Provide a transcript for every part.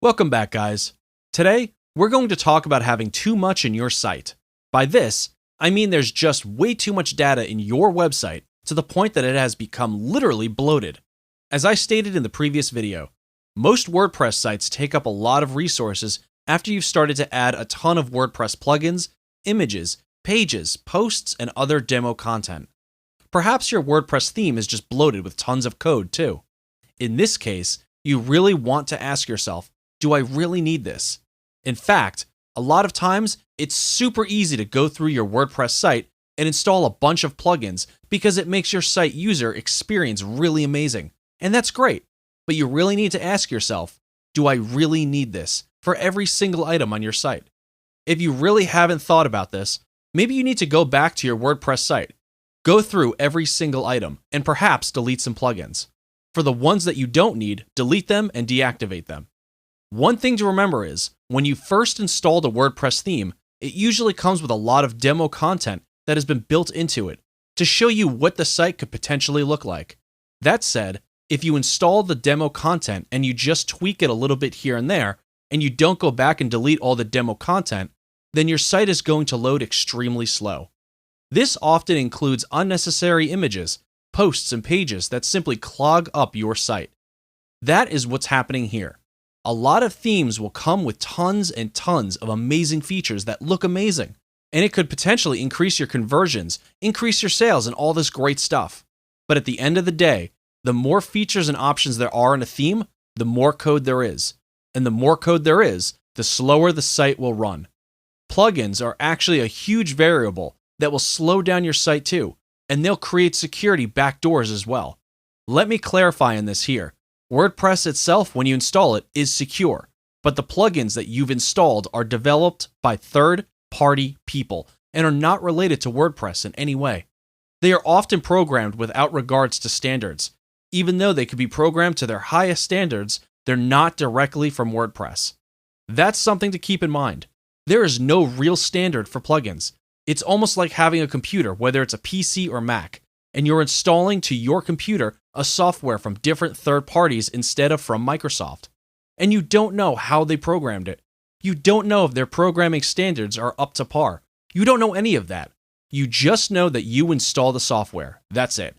Welcome back, guys. Today, we're going to talk about having too much in your site. By this, I mean there's just way too much data in your website to the point that it has become literally bloated. As I stated in the previous video, most WordPress sites take up a lot of resources after you've started to add a ton of WordPress plugins, images, pages, posts, and other demo content. Perhaps your WordPress theme is just bloated with tons of code too. In this case, you really want to ask yourself, do I really need this? In fact, a lot of times, it's super easy to go through your WordPress site and install a bunch of plugins because it makes your site user experience really amazing. And that's great. But you really need to ask yourself, do I really need this for every single item on your site? If you really haven't thought about this, maybe you need to go back to your WordPress site, go through every single item, and perhaps delete some plugins. For the ones that you don't need, delete them and deactivate them. One thing to remember is, when you first installed a WordPress theme, it usually comes with a lot of demo content that has been built into it to show you what the site could potentially look like. That said, if you install the demo content and you just tweak it a little bit here and there, and you don't go back and delete all the demo content, then your site is going to load extremely slow. This often includes unnecessary images, posts, and pages that simply clog up your site. That is what's happening here. A lot of themes will come with tons and tons of amazing features that look amazing, and it could potentially increase your conversions, increase your sales, and all this great stuff. But at the end of the day, the more features and options there are in a theme, the more code there is. And the more code there is, the slower the site will run. Plugins are actually a huge variable that will slow down your site too, and they'll create security backdoors as well. Let me clarify on this here. WordPress itself, when you install it, is secure, but the plugins that you've installed are developed by third-party people and are not related to WordPress in any way. They are often programmed without regards to standards. Even though they could be programmed to their highest standards, they're not directly from WordPress. That's something to keep in mind. There is no real standard for plugins. It's almost like having a computer, whether it's a PC or Mac, and you're installing to your computer a software from different third parties instead of from Microsoft. And you don't know how they programmed it. You don't know if their programming standards are up to par. You don't know any of that. You just know that you install the software. That's it.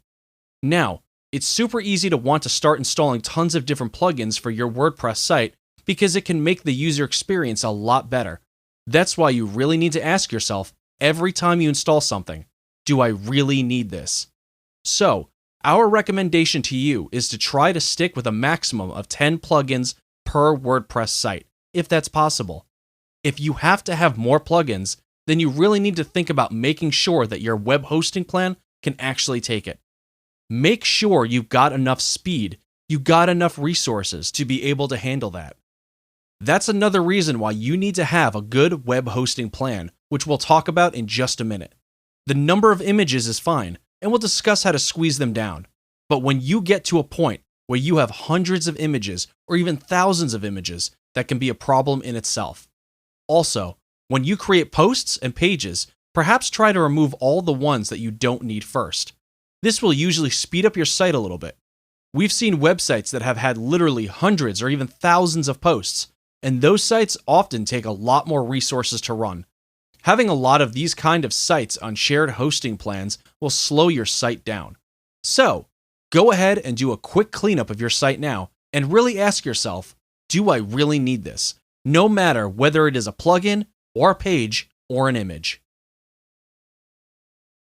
Now, it's super easy to want to start installing tons of different plugins for your WordPress site because it can make the user experience a lot better. That's why you really need to ask yourself every time you install something, do I really need this? So, our recommendation to you is to try to stick with a maximum of 10 plugins per WordPress site, if that's possible. If you have to have more plugins, then you really need to think about making sure that your web hosting plan can actually take it. Make sure you've got enough speed, you've got enough resources to be able to handle that. That's another reason why you need to have a good web hosting plan, which we'll talk about in just a minute. The number of images is fine, and we'll discuss how to squeeze them down. But when you get to a point where you have hundreds of images or even thousands of images, that can be a problem in itself. Also, when you create posts and pages, perhaps try to remove all the ones that you don't need first. This will usually speed up your site a little bit. We've seen websites that have had literally hundreds or even thousands of posts, and those sites often take a lot more resources to run. Having a lot of these kind of sites on shared hosting plans will slow your site down. So, go ahead and do a quick cleanup of your site now and really ask yourself, do I really need this? No matter whether it is a plugin or a page or an image.